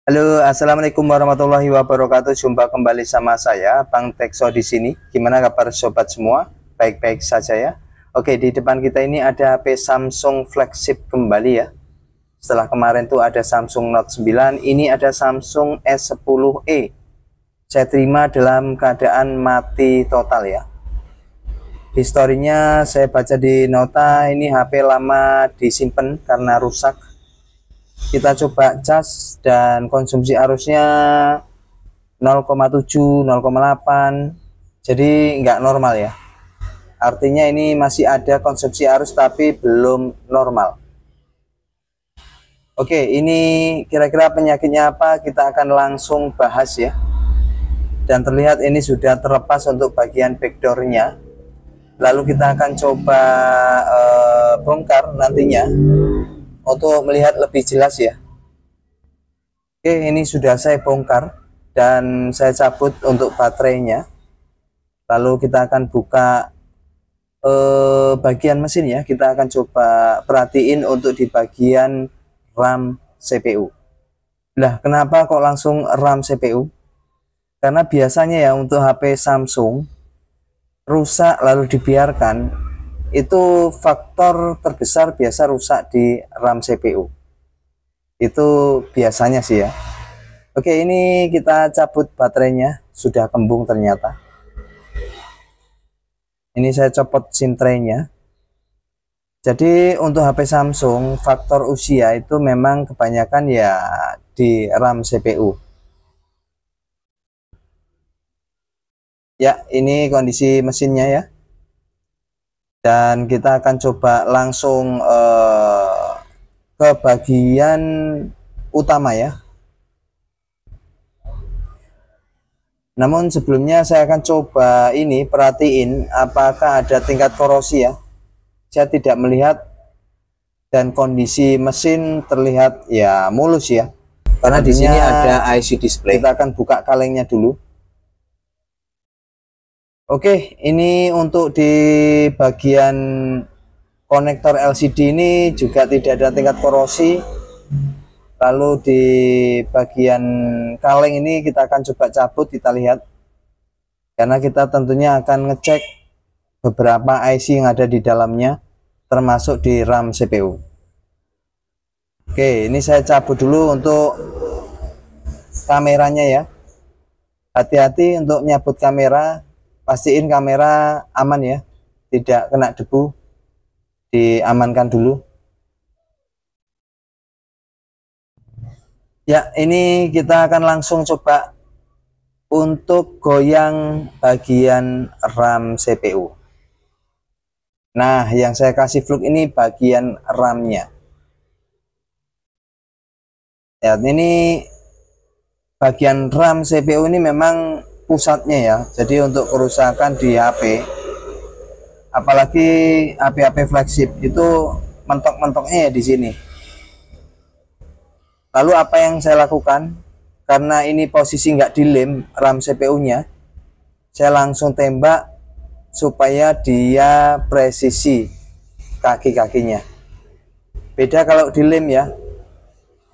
Halo, assalamualaikum warahmatullahi wabarakatuh. Jumpa kembali sama saya, Bang Tekso di sini. Gimana kabar sobat semua? Baik-baik saja ya. Oke, di depan kita ini ada HP Samsung flagship kembali ya. Setelah kemarin tuh ada Samsung Note 9, ini ada Samsung S10e. Saya terima dalam keadaan mati total ya. Historinya saya baca di nota, ini HP lama disimpan karena rusak. Kita coba cas dan konsumsi arusnya 0,7 0,8, jadi nggak normal ya, artinya ini masih ada konsumsi arus tapi belum normal. Oke, ini kira-kira penyakitnya apa, kita akan langsung bahas ya. Dan terlihat ini sudah terlepas untuk bagian backdoornya, lalu kita akan coba bongkar nantinya untuk melihat lebih jelas ya. Oke, ini sudah saya bongkar dan saya cabut untuk baterainya. Lalu kita akan buka bagian mesin ya. Kita akan coba perhatiin untuk di bagian RAM CPU. Nah, kenapa kok langsung RAM CPU? Karena biasanya ya untuk HP Samsung rusak lalu dibiarkan, itu faktor terbesar biasa rusak di RAM CPU. Itu biasanya sih ya. Oke, ini kita cabut baterainya, sudah kembung ternyata. Ini saya copot SIM tray-nya. Jadi untuk HP Samsung faktor usia itu memang kebanyakan ya di RAM CPU. Ya, ini kondisi mesinnya ya. Dan kita akan coba langsung ke bagian utama ya. Namun sebelumnya saya akan coba ini perhatiin apakah ada tingkat korosi ya. Saya tidak melihat dan kondisi mesin terlihat ya mulus ya. Karena di sini ada IC display. Kita akan buka kalengnya dulu. Oke, ini untuk di bagian konektor LCD ini juga tidak ada tingkat korosi. Lalu di bagian kaleng ini kita akan coba cabut, kita lihat. Karena kita tentunya akan ngecek beberapa IC yang ada di dalamnya, termasuk di RAM CPU. Oke, ini saya cabut dulu untuk kameranya ya. Hati-hati untuk nyabut kamera. Pastiin kamera aman ya, tidak kena debu, diamankan dulu. Ya, ini kita akan langsung coba untuk goyang bagian RAM CPU. Nah, yang saya kasih fluk ini bagian RAM-nya. Ya, ini bagian RAM CPU ini memang pusatnya ya. Jadi untuk kerusakan di HP, apalagi HP-HP flagship itu mentok-mentoknya ya di sini. Lalu apa yang saya lakukan? Karena ini posisi nggak dilem RAM CPU-nya, saya langsung tembak supaya dia presisi kaki-kakinya. Beda kalau dilem ya.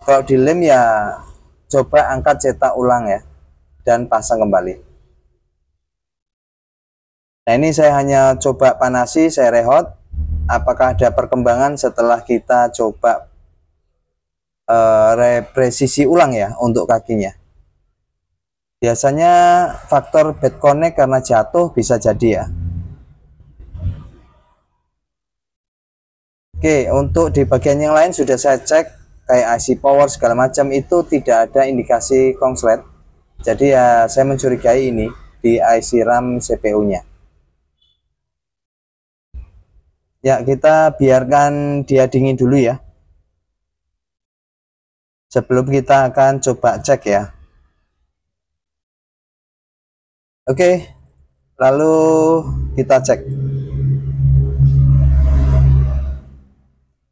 Kalau dilem ya coba angkat, cetak ulang ya, dan pasang kembali. Nah, ini saya hanya coba panasi, saya rehot. Apakah ada perkembangan setelah kita coba represisi ulang ya untuk kakinya. Biasanya faktor bad connect karena jatuh bisa jadi ya. Oke, untuk di bagian yang lain sudah saya cek, kayak IC power segala macam itu tidak ada indikasi konslet. Jadi ya saya mencurigai ini di IC RAM CPU-nya. Ya, kita biarkan dia dingin dulu ya. Sebelum kita akan coba cek ya. Oke, lalu kita cek.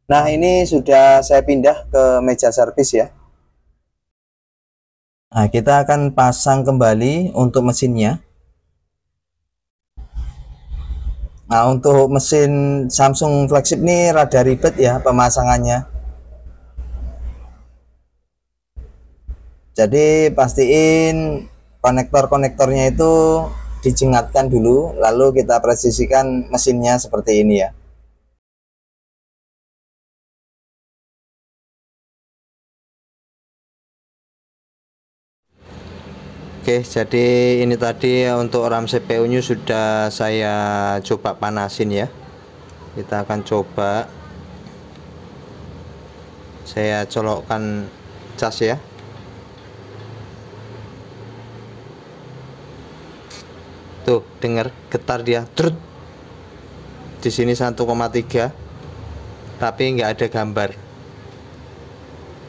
Nah, ini sudah saya pindah ke meja servis ya. Nah, kita akan pasang kembali untuk mesinnya. Nah, untuk mesin Samsung flagship ini rada ribet ya pemasangannya. Jadi pastiin konektor-konektornya itu dijengatkan dulu, lalu kita presisikan mesinnya seperti ini ya. Oke, jadi ini tadi untuk RAM CPU nya sudah saya coba panasin ya. Kita akan coba, saya colokkan cas ya. Tuh, dengar getar dia. Trut. Di sini 1,3. Tapi nggak ada gambar.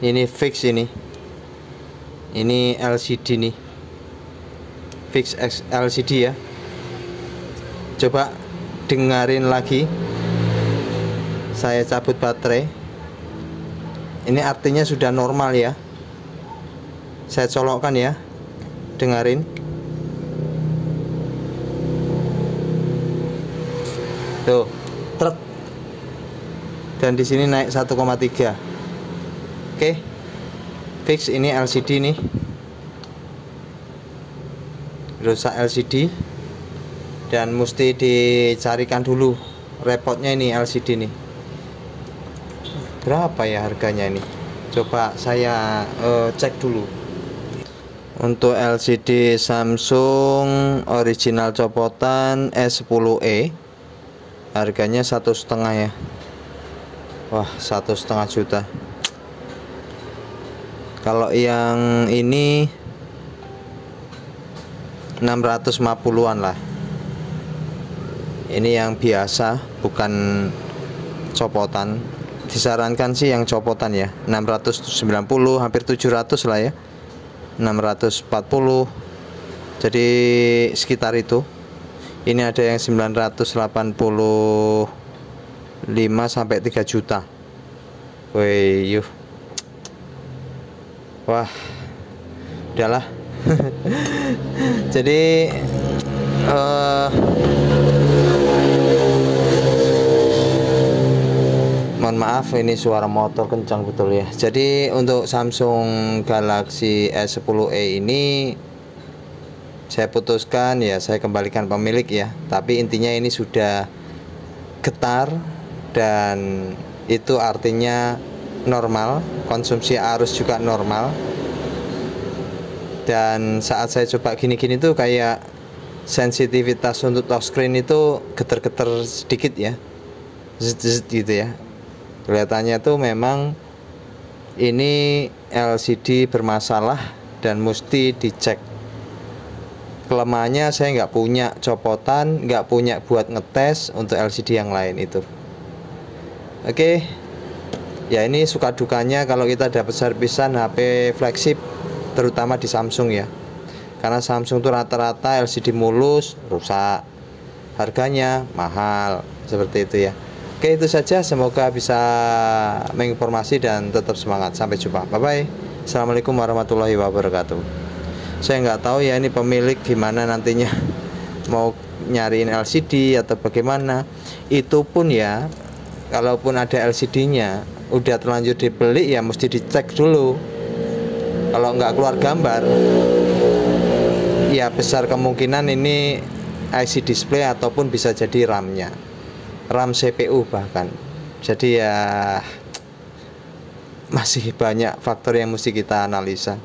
Ini fix ini. Ini LCD nih. Fix LCD ya. Coba dengerin lagi. Saya cabut baterai. Ini artinya sudah normal ya. Saya colokkan ya. Dengerin. Tuh, truk. Dan di sini naik 1,3. Oke. Fix ini LCD nih. Rusak LCD dan mesti dicarikan dulu repotnya ini LCD nih. Berapa ya harganya ini? Coba saya cek dulu. Untuk LCD Samsung original copotan S10e harganya 1,5 ya. Wah, 1,5 juta. Kalau yang ini 650-an lah. Ini yang biasa, bukan copotan. Disarankan sih yang copotan ya. 690, hampir 700 lah ya. 640. Jadi sekitar itu. Ini ada yang 985 sampai 3 juta. Woi, yuh. Wah. Udahlah. Jadi mohon maaf ini suara motor kencang betul ya. Jadi untuk Samsung Galaxy S10e ini saya putuskan ya, saya kembalikan pemilik ya. Tapi intinya ini sudah getar dan itu artinya normal, konsumsi arus juga normal. Dan saat saya coba gini-gini tuh kayak sensitivitas untuk touchscreen itu getar-getar sedikit ya, zit gitu ya. Kelihatannya tuh memang ini LCD bermasalah dan mesti dicek. Kelemahannya saya nggak punya copotan, nggak punya buat ngetes untuk LCD yang lain itu. Oke, ya ini suka dukanya kalau kita dapat servisan HP flagship, terutama di Samsung ya. Karena Samsung tuh rata-rata LCD mulus, rusak, harganya mahal, seperti itu ya. Oke, itu saja, semoga bisa menginformasi dan tetap semangat. Sampai jumpa, bye bye. Assalamualaikum warahmatullahi wabarakatuh. Saya nggak tahu ya ini pemilik gimana nantinya, mau nyariin LCD atau bagaimana. Itu pun ya, kalaupun ada LCD-nya udah terlanjur dibeli ya mesti dicek dulu. Kalau nggak keluar gambar ya besar kemungkinan ini IC display ataupun bisa jadi RAM-nya, RAM CPU bahkan. Jadi ya masih banyak faktor yang mesti kita analisa.